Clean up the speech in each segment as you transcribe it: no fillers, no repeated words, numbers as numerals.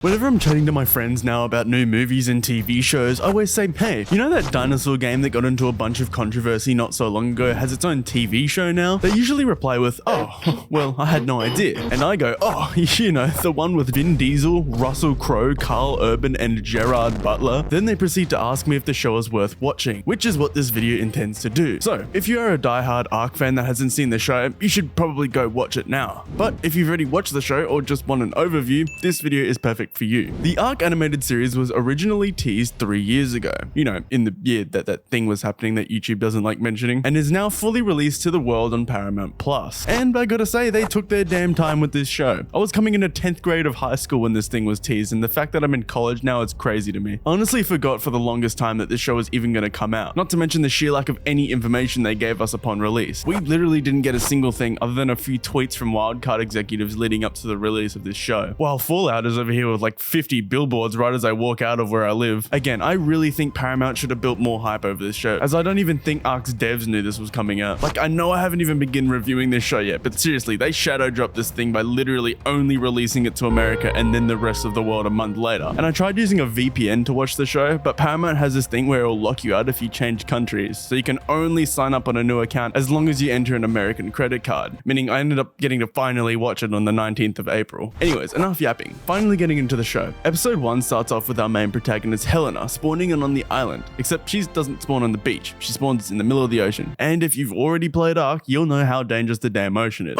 Whenever I'm chatting to my friends now about new movies and TV shows, I always say, hey, you know that dinosaur game that got into a bunch of controversy not so long ago has its own TV show now? They usually reply with, oh, well, I had no idea. And I go, oh, you know, the one with Vin Diesel, Russell Crowe, Carl Urban, and Gerard Butler. Then they proceed to ask me if the show is worth watching, which is what this video intends to do. So, if you are a diehard ARK fan that hasn't seen the show, you should probably go watch it now. But if you've already watched the show or just want an overview, this video is perfect for you. The ARK animated series was originally teased 3 years ago, you know, in the year that thing was happening that YouTube doesn't like mentioning, and is now fully released to the world on Paramount Plus. And I gotta say, they took their damn time with this show. I was coming into 10th grade of high school when this thing was teased, and the fact that I'm in college now is crazy to me. I honestly forgot for the longest time that this show was even gonna come out, not to mention the sheer lack of any information they gave us upon release. We literally didn't get a single thing other than a few tweets from Wildcard executives leading up to the release of this show. While Fallout is over here with like 50 billboards right as I walk out of where I live. Again, I really think Paramount should have built more hype over this show, as I don't even think ARK's devs knew this was coming out. Like, I know I haven't even begun reviewing this show yet, but seriously, they shadow dropped this thing by literally only releasing it to America and then the rest of the world a month later. And I tried using a VPN to watch the show, but Paramount has this thing where it'll lock you out if you change countries, so you can only sign up on a new account as long as you enter an American credit card, meaning I ended up getting to finally watch it on the 19th of April. Anyways, enough yapping. Finally getting into the show. Episode 1 starts off with our main protagonist Helena spawning in on the island, except she doesn't spawn on the beach, she spawns in the middle of the ocean. And if you've already played ARK, you'll know how dangerous the damn ocean is.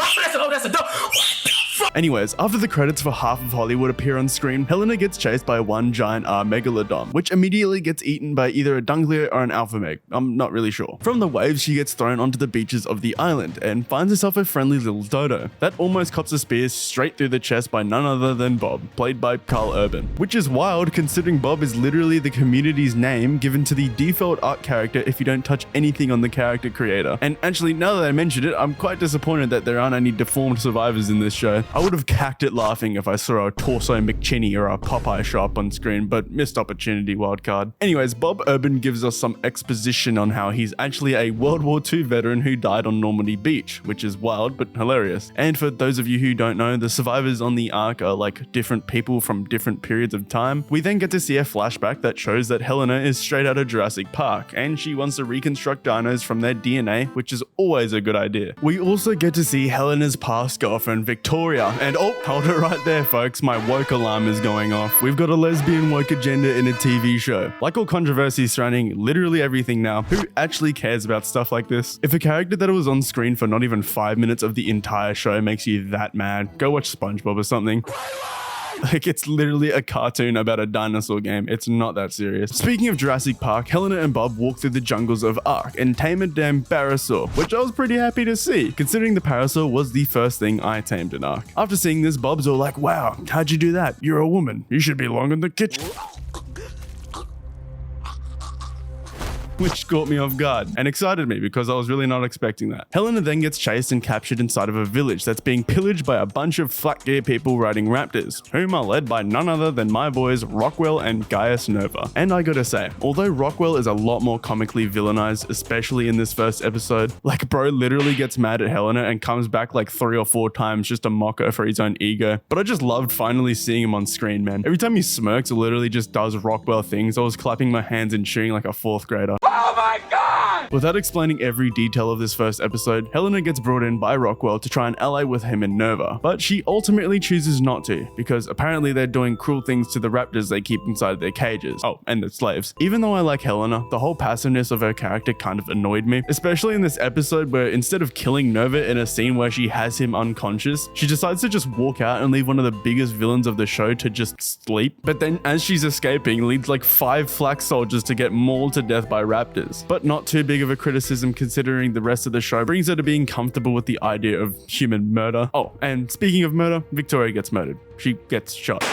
Anyways, after the credits for half of Hollywood appear on screen, Helena gets chased by one giant megalodon, which immediately gets eaten by either a Dunglier or an Alpha Meg, I'm not really sure. From the waves, she gets thrown onto the beaches of the island and finds herself a friendly little dodo that almost cops a spear straight through the chest by none other than Bob, played by Carl Urban. Which is wild considering Bob is literally the community's name given to the default ARK character if you don't touch anything on the character creator. And actually, now that I mentioned it, I'm quite disappointed that there aren't any deformed survivors in this show. I would have cacked it laughing if I saw a Torso McChinney or a Popeye show up on screen, but missed opportunity, Wildcard. Anyways, Bob Urban gives us some exposition on how he's actually a World War II veteran who died on Normandy Beach, which is wild but hilarious. And for those of you who don't know, the survivors on the ARK are like different people from different periods of time. We then get to see a flashback that shows that Helena is straight out of Jurassic Park, and she wants to reconstruct dinos from their DNA, which is always a good idea. We also get to see Helena's past girlfriend, Victoria, and oh, hold it right there, folks. My woke alarm is going off. We've got a lesbian woke agenda in a TV show. Like all controversies surrounding literally everything now, who actually cares about stuff like this? If a character that was on screen for not even 5 minutes of the entire show makes you that mad, go watch SpongeBob or something. Like, it's literally a cartoon about a dinosaur game. It's not that serious. Speaking of Jurassic Park, Helena and Bob walk through the jungles of ARK and tame a damn parasaur, which I was pretty happy to see, considering the parasaur was the first thing I tamed in ARK. After seeing this, Bob's all like, wow, how'd you do that? You're a woman. You should belong in the kitchen. Which caught me off guard and excited me because I was really not expecting that. Helena then gets chased and captured inside of a village that's being pillaged by a bunch of flat gear people riding raptors, whom are led by none other than my boys Rockwell and Gaius Nova. And I gotta say, although Rockwell is a lot more comically villainized, especially in this first episode, like bro literally gets mad at Helena and comes back like 3 or 4 times just to mock her for his own ego. But I just loved finally seeing him on screen, man. Every time he smirks or literally just does Rockwell things, I was clapping my hands and cheering like a 4th grader. Oh my God! Without explaining every detail of this first episode, Helena gets brought in by Rockwell to try and ally with him and Nova, but she ultimately chooses not to, because apparently they're doing cruel things to the raptors they keep inside their cages. Oh, and the slaves. Even though I like Helena, the whole passiveness of her character kind of annoyed me, especially in this episode where instead of killing Nova in a scene where she has him unconscious, she decides to just walk out and leave one of the biggest villains of the show to just sleep. But then as she's escaping, leads like 5 flak soldiers to get mauled to death by raptors. But not too big of a criticism considering the rest of the show brings her to being comfortable with the idea of human murder. Oh, and speaking of murder, Victoria gets murdered. She gets shot.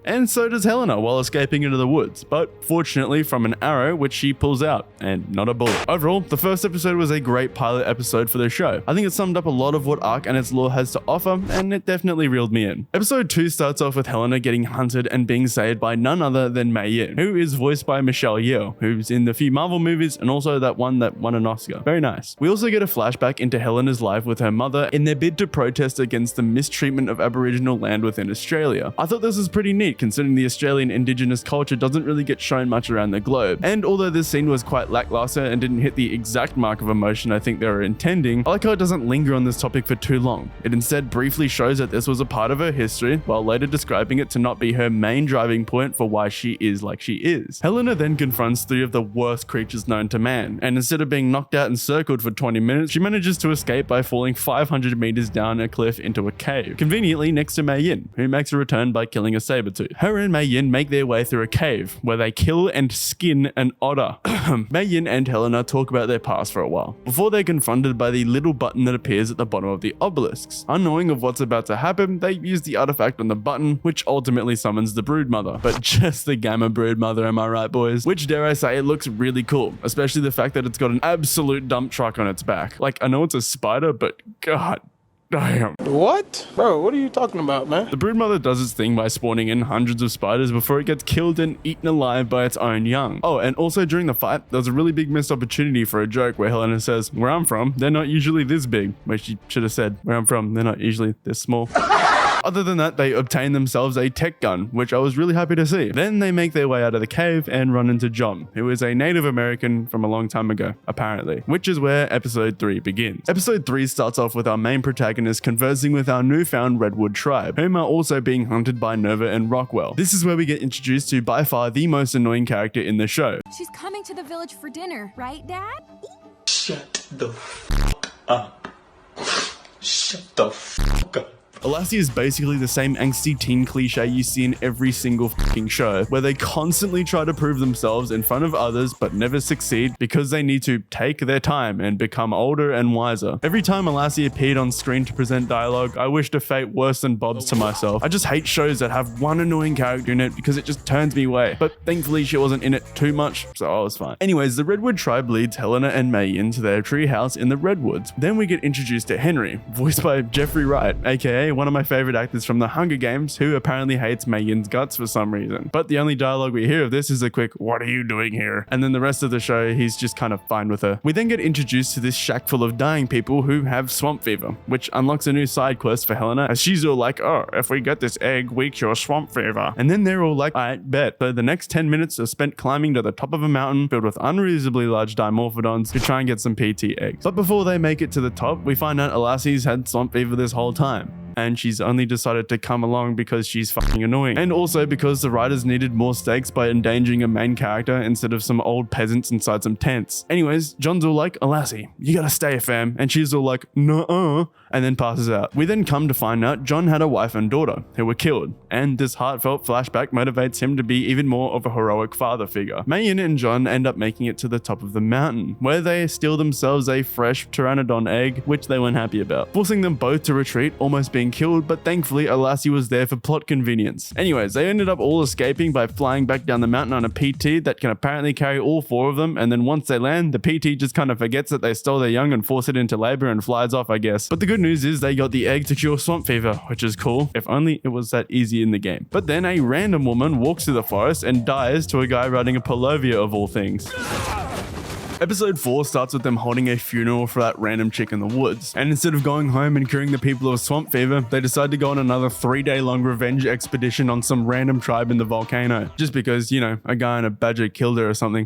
And so does Helena while escaping into the woods, but fortunately from an arrow which she pulls out, and not a bullet. Overall, the first episode was a great pilot episode for the show. I think it summed up a lot of what Ark and its lore has to offer, and it definitely reeled me in. Episode 2 starts off with Helena getting hunted and being saved by none other than Mei Yin, who is voiced by Michelle Yeoh, who's in the few Marvel movies and also that one that won an Oscar. Very nice. We also get a flashback into Helena's life with her mother in their bid to protest against the mistreatment of Aboriginal land within Australia. I thought this was pretty neat considering the Australian Indigenous culture doesn't really get shown much around the globe. And although this scene was quite lackluster and didn't hit the exact mark of emotion I think they were intending, I like how it doesn't linger on this topic for too long. It instead briefly shows that this was a part of her history, while later describing it to not be her main driving point for why she is like she is. Helena then confronts 3 of the worst creatures known to man, and instead of being knocked out and circled for 20 minutes, she manages to escape by falling 500 meters down a cliff into a cave, conveniently next to Mei Yin, who makes a return by killing a saber-tooth. Her and Mei Yin make their way through a cave, where they kill and skin an otter. Mei Yin and Helena talk about their past for a while, before they're confronted by the little button that appears at the bottom of the obelisks. Unknowing of what's about to happen, they use the artifact on the button, which ultimately summons the Broodmother. But just the Gamma Broodmother, am I right, boys? Which, dare I say, it looks really cool, especially the fact that it's got an absolute dump truck on its back. Like, I know it's a spider, but god damn. What? Bro, what are you talking about, man? The Broodmother does its thing by spawning in hundreds of spiders before it gets killed and eaten alive by its own young. Oh, and also during the fight, there was a really big missed opportunity for a joke where Helena says, "Where I'm from, they're not usually this big," where she should have said, "Where I'm from, they're not usually this small." Other than that, they obtain themselves a tech gun, which I was really happy to see. Then they make their way out of the cave and run into John, who is a Native American from a long time ago, apparently, which is where episode 3 begins. Episode 3 starts off with our main protagonist conversing with our newfound Redwood tribe, whom are also being hunted by Nova and Rockwell. This is where we get introduced to by far the most annoying character in the show. She's coming to the village for dinner, right, Dad? Shut the fuck up. Shut the fuck up. Alassie is basically the same angsty teen cliche you see in every single fucking show, where they constantly try to prove themselves in front of others but never succeed because they need to take their time and become older and wiser. Every time Alassie appeared on screen to present dialogue, I wished a fate worse than Bob's to myself. I just hate shows that have one annoying character in it because it just turns me away, but thankfully she wasn't in it too much, so I was fine. Anyways, the Redwood tribe leads Helena and Mei into their tree house in the Redwoods. Then we get introduced to Henry, voiced by Jeffrey Wright, aka one of my favorite actors from the Hunger Games, who apparently hates Mei Yin's guts for some reason. But the only dialogue we hear of this is a quick, "What are you doing here?" And then the rest of the show, he's just kind of fine with her. We then get introduced to this shack full of dying people who have swamp fever, which unlocks a new side quest for Helena, as she's all like, "Oh, if we get this egg, we cure swamp fever." And then they're all like, "Alright, bet." So the next 10 minutes are spent climbing to the top of a mountain filled with unreasonably large dimorphodons to try and get some PT eggs. But before they make it to the top, we find out Alassie's had swamp fever this whole time, and she's only decided to come along because she's fucking annoying. And also because the writers needed more stakes by endangering a main character instead of some old peasants inside some tents. Anyways, John's all like, "Alassie, you gotta stay, fam." And she's all like, "Nuh-uh," and then passes out. We then come to find out John had a wife and daughter who were killed, and this heartfelt flashback motivates him to be even more of a heroic father figure. Mei Yin and John end up making it to the top of the mountain, where they steal themselves a fresh pteranodon egg, which they weren't happy about, forcing them both to retreat, almost being killed, but thankfully Alassie was there for plot convenience. Anyways, they ended up all escaping by flying back down the mountain on a PT that can apparently carry all 4 of them, and then once they land, the PT just kind of forgets that they stole their young and force it into labor and flies off, I guess. But the good news is they got the egg to cure swamp fever, which is cool, if only it was that easy in the game. But then a random woman walks through the forest and dies to a guy riding a Polovia of all things. Episode 4 starts with them holding a funeral for that random chick in the woods, and instead of going home and curing the people of swamp fever, they decide to go on another 3-day long revenge expedition on some random tribe in the volcano, just because, you know, a guy in a badger killed her or something.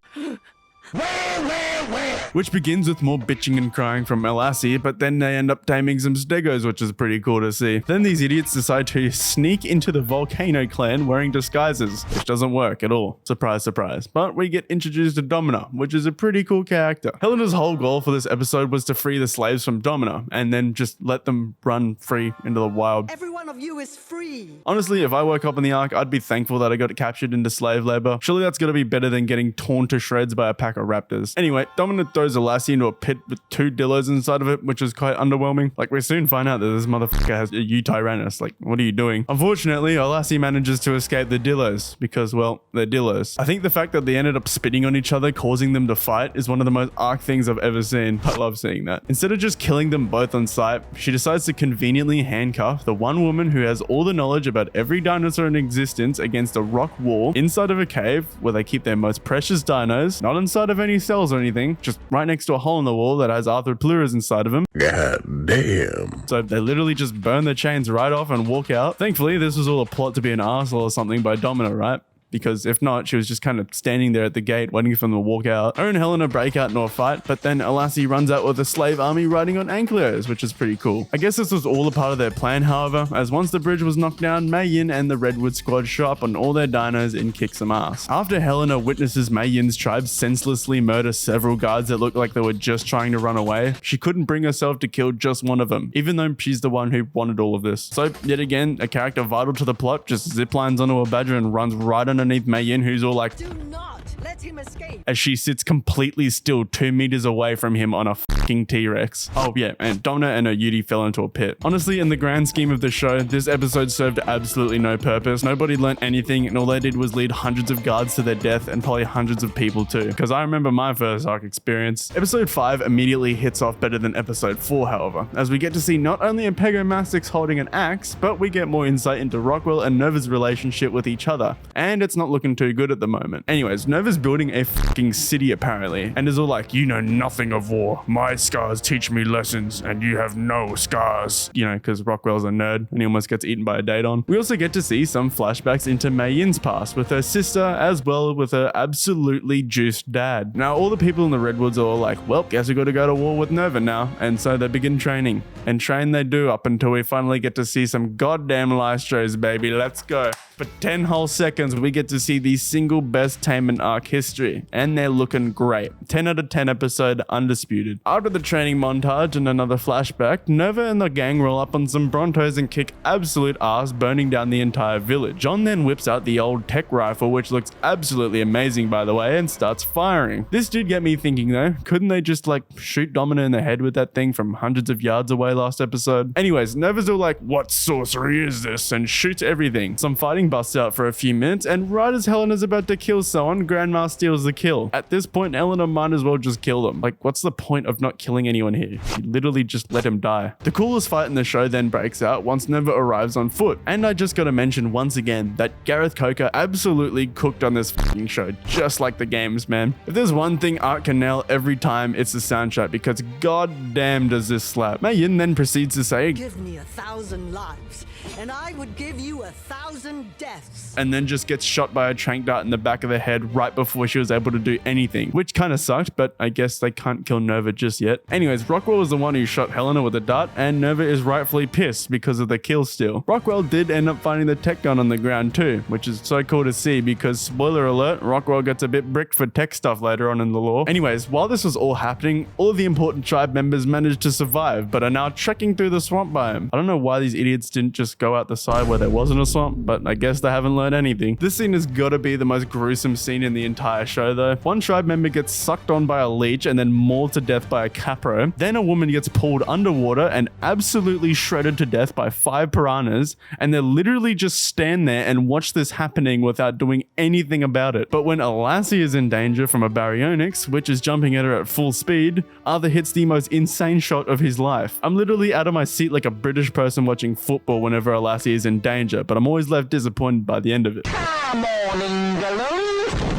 Which begins with more bitching and crying from Alassie, but then they end up taming some stegos, which is pretty cool to see. Then these idiots decide to sneak into the Volcano clan wearing disguises, which doesn't work at all. Surprise, surprise. But we get introduced to Domina, which is a pretty cool character. Helena's whole goal for this episode was to free the slaves from Domina, and then just let them run free into the wild. Every one of you is free. Honestly, if I woke up in the Ark, I'd be thankful that I got captured into slave labor. Surely that's gotta be better than getting torn to shreds by a pack of raptors. Anyway, Domina throws throws a lassie into a pit with 2 dillos inside of it, which is quite underwhelming. Like, we soon find out that this motherfucker has a Tyrannus. Like, what are you doing? Unfortunately, Lassie manages to escape the dillos because, well, they're dillos. I think the fact that they ended up spitting on each other, causing them to fight, is one of the most arc things I've ever seen. I love seeing that. Instead of just killing them both on sight, she decides to conveniently handcuff the one woman who has all the knowledge about every dinosaur in existence against a rock wall inside of a cave where they keep their most precious dinos, not inside of any cells or anything, just right next to a hole in the wall that has arthropleuras inside of them. God damn. So they literally just burn the chains right off and walk out. Thankfully, this was all a plot to be an arsehole or something by Domino, right? Because if not, she was just kind of standing there at the gate waiting for them to walk out. Her and Helena break out into a fight, but then Lassie runs out with a slave army riding on Ankylos, which is pretty cool. I guess this was all a part of their plan, however, as once the bridge was knocked down, Mei Yin and the Redwood squad show up on all their dinos and kick some ass. After Helena witnesses Mei Yin's tribe senselessly murder several guards that looked like they were just trying to run away, she couldn't bring herself to kill just one of them, even though she's the one who wanted all of this. So yet again, a character vital to the plot just ziplines onto a badger and runs right underneath Mei Yin, who's all like, Do not let him escape. as she sits completely still 2 meters away from him on a fucking T-Rex. Oh yeah, and Domino and her Yudi fell into a pit. Honestly, in the grand scheme of the show, this episode served absolutely no purpose. Nobody learnt anything, and all they did was lead hundreds of guards to their death and probably hundreds of people too, because I remember my first arc experience. Episode 5 immediately hits off better than episode 4, however, as we get to see not only Empegomastix holding an axe, but we get more insight into Rockwell and Nova's relationship with each other, and it's not looking too good at the moment. Anyways, Nova's building a fucking city apparently, and is all like, you know nothing of war. My scars teach me lessons, and you have no scars. You know, because Rockwell's a nerd, and he almost gets eaten by a Daedon. We also get to see some flashbacks into Mei Yin's past with her sister, as well with her absolutely juiced dad. Now, all the people in the Redwoods are all like, well, guess we gotta go to war with Nova now, and so they begin training. And train they do up until we finally get to see some goddamn live shows, baby. Let's go. For 10 whole seconds, we get to see the single best tame in arc history, and they're looking great. 10 out of 10 episode, undisputed. After the training montage and another flashback, Nova and the gang roll up on some Brontos and kick absolute ass, burning down the entire village. John then whips out the old tech rifle, which looks absolutely amazing by the way, and starts firing. This did get me thinking though, couldn't they just like shoot Domino in the head with that thing from hundreds of yards away last episode? Anyways, Nova's all like, what sorcery is this? And shoots everything. Some fighting busts out for a few minutes, and right as Helena's about to kill someone, Grandma steals the kill. At this point, Helena might as well just kill them. Like, what's the point of not killing anyone here? She literally just let him die. The coolest fight in the show then breaks out once Nova arrives on foot. And I just gotta mention once again that Gareth Coker absolutely cooked on this fucking show, just like the games, man. If there's one thing Art can nail every time, it's the soundtrack, because goddamn does this slap. Mei Yin then proceeds to say, Give me 1,000 lives, and I would give you 1,000 deaths. and then just gets shot by a tranq dart in the back of the head right before she was able to do anything, which kind of sucked, but I guess they can't kill Nova just yet. Anyways, Rockwell was the one who shot Helena with a dart, and Nova is rightfully pissed because of the kill steal. Rockwell did end up finding the tech gun on the ground too, which is so cool to see because, spoiler alert, Rockwell gets a bit bricked for tech stuff later on in the lore. Anyways, while this was all happening, all of the important tribe members managed to survive, but are now trekking through the swamp biome. I don't know why these idiots didn't just go out the side where there wasn't a swamp, but I guess they haven't learned anything. This scene has got to be the most gruesome scene in the entire show though. One tribe member gets sucked on by a leech and then mauled to death by a capro. Then a woman gets pulled underwater and absolutely shredded to death by 5 piranhas, and they literally just stand there and watch this happening without doing anything about it. But when Lassie is in danger from a Baryonyx, which is jumping at her at full speed, Arthur hits the most insane shot of his life. I'm literally out of my seat like a British person watching football whenever Lassie is in danger, but I'm always left disappointed by the end of it. Come on, England.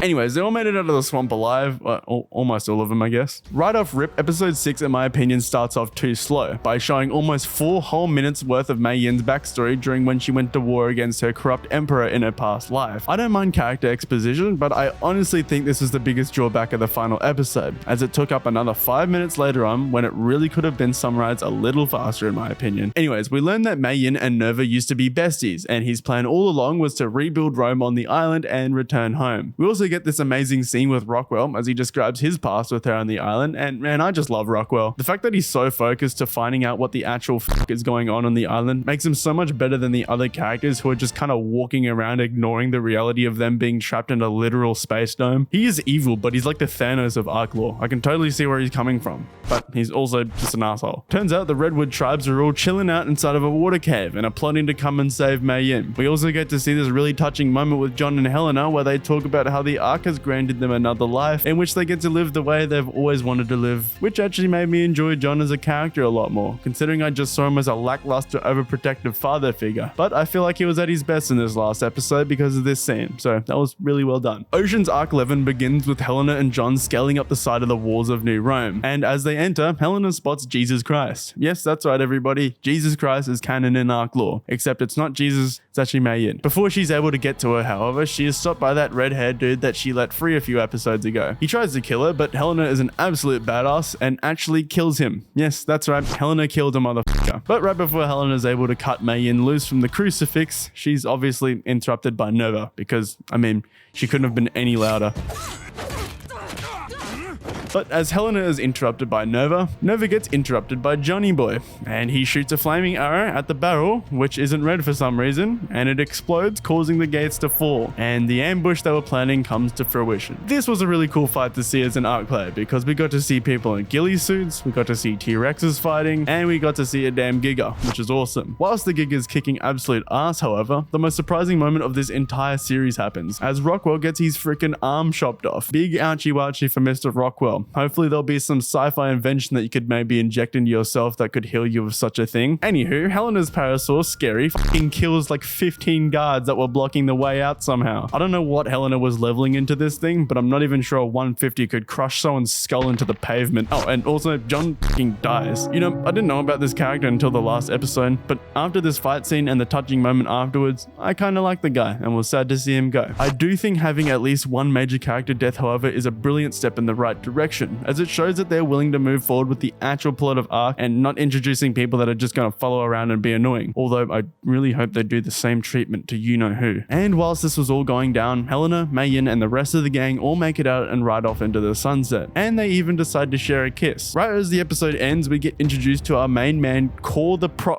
Anyways, they all made it out of the swamp alive. Almost all of them, I guess. Right off rip, episode 6, in my opinion, starts off too slow by showing almost 4 whole minutes worth of Mei Yin's backstory during when she went to war against her corrupt emperor in her past life. I don't mind character exposition, but I honestly think this is the biggest drawback of the final episode, as it took up another 5 minutes later on when it really could have been summarized a little faster in my opinion. Anyways, we learned that Mei Yin and Nova used to be besties, and his plan all along was to rebuild Rome on the island and return home. We also get this amazing scene with Rockwell as he describes his past with her on the island, and man, I just love Rockwell. The fact that he's so focused to finding out what the actual fuck is going on the island makes him so much better than the other characters who are just kind of walking around ignoring the reality of them being trapped in a literal space dome. He is evil, but he's like the Thanos of Ark lore. I can totally see where he's coming from, but he's also just an asshole. Turns out the Redwood tribes are all chilling out inside of a water cave and are plotting to come and save Mei Yin. We also get to see this really touching moment with John and Helena where they talk about how the Ark has granted them another life in which they get to live the way they've always wanted to live, which actually made me enjoy John as a character a lot more, considering I just saw him as a lackluster, overprotective father figure. But I feel like he was at his best in this last episode because of this scene, so that was really well done. Ocean's Arc 11 begins with Helena and John scaling up the side of the walls of New Rome, and as they enter, Helena spots Jesus Christ. Yes, that's right everybody, Jesus Christ is canon in Ark lore, except it's not Jesus, it's actually Mei Yin. Before she's able to get to her, however, she is stopped by that red-haired dude that she let free a few episodes ago. He tries to kill her, but Helena is an absolute badass and actually kills him. Yes, that's right, Helena killed a motherfucker. But right before Helena is able to cut Mei Yin loose from the crucifix, she's obviously interrupted by Nova because, I mean, she couldn't have been any louder. But as Helena is interrupted by Nova, Nova gets interrupted by Johnny Boy, and he shoots a flaming arrow at the barrel, which isn't red for some reason, and it explodes, causing the gates to fall, and the ambush they were planning comes to fruition. This was a really cool fight to see as an Ark player, because we got to see people in ghillie suits, we got to see T-Rexes fighting, and we got to see a damn Giga, which is awesome. Whilst the Giga is kicking absolute ass, however, the most surprising moment of this entire series happens, as Rockwell gets his freaking arm chopped off. Big ouchie wouchie for Mr. Rockwell. Hopefully there'll be some sci-fi invention that you could maybe inject into yourself that could heal you of such a thing. Anywho, Helena's Parasaur, Scary, fucking kills like 15 guards that were blocking the way out somehow. I don't know what Helena was leveling into this thing, but I'm not even sure a 150 could crush someone's skull into the pavement. Oh, and also John fucking dies. You know, I didn't know about this character until the last episode, but after this fight scene and the touching moment afterwards, I kind of liked the guy and was sad to see him go. I do think having at least one major character death, however, is a brilliant step in the right direction, as it shows that they're willing to move forward with the actual plot of Ark and not introducing people that are just going to follow around and be annoying. Although I really hope they do the same treatment to you-know-who. And whilst this was all going down, Helena, Mei Yin, and the rest of the gang all make it out and ride off into the sunset. And they even decide to share a kiss. Right as the episode ends, we get introduced to our main man,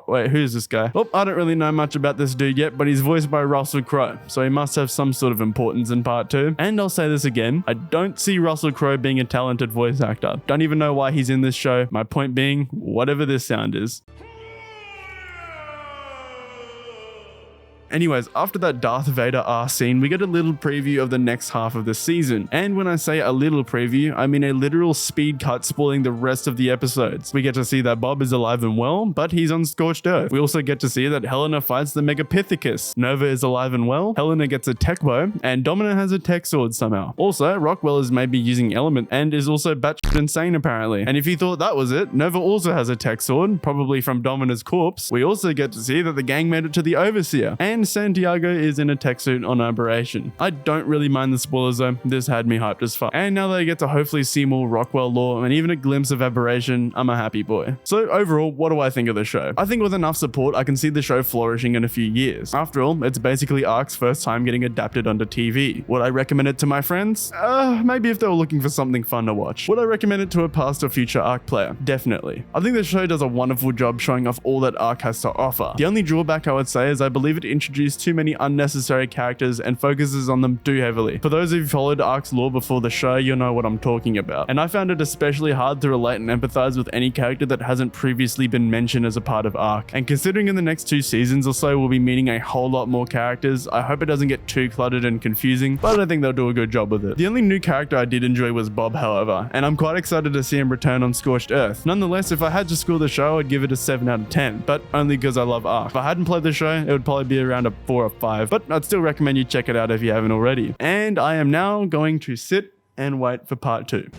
Wait, who's this guy? Oh, I don't really know much about this dude yet, but he's voiced by Russell Crowe, so he must have some sort of importance in part 2. And I'll say this again, I don't see Russell Crowe being a talented voice actor. Don't even know why he's in this show. My point being, whatever this sound is. Anyways, after that Darth Vader scene, we get a little preview of the next half of the season. And when I say a little preview, I mean a literal speed cut spoiling the rest of the episodes. We get to see that Bob is alive and well, but he's on scorched earth. We also get to see that Helena fights the Megapithecus. Nova is alive and well, Helena gets a tech bow, and Domina has a tech sword somehow. Also, Rockwell is maybe using element and is also batshit insane apparently. And if you thought that was it, Nova also has a tech sword, probably from Domina's corpse. We also get to see that the gang made it to the Overseer, and Santiago is in a tech suit on Aberration. I don't really mind the spoilers though, this had me hyped as fuck. And now that I get to hopefully see more Rockwell lore and even a glimpse of Aberration, I'm a happy boy. So overall, what do I think of the show? I think with enough support, I can see the show flourishing in a few years. After all, it's basically Ark's first time getting adapted onto TV. Would I recommend it to my friends? Maybe if they were looking for something fun to watch. Would I recommend it to a past or future Ark player? Definitely. I think the show does a wonderful job showing off all that Ark has to offer. The only drawback I would say is I believe it introduced too many unnecessary characters and focuses on them too heavily. For those of you who followed Ark's lore before the show, you'll know what I'm talking about. And I found it especially hard to relate and empathize with any character that hasn't previously been mentioned as a part of Ark. And considering in the next 2 seasons or so we'll be meeting a whole lot more characters, I hope it doesn't get too cluttered and confusing, but I think they'll do a good job with it. The only new character I did enjoy was Bob, however, and I'm quite excited to see him return on Scorched Earth. Nonetheless, if I had to score the show, I'd give it a 7 out of 10, but only because I love Ark. If I hadn't played the show, it would probably be around a 4 or 5, but I'd still recommend you check it out if you haven't already. And I am now going to sit and wait for part 2.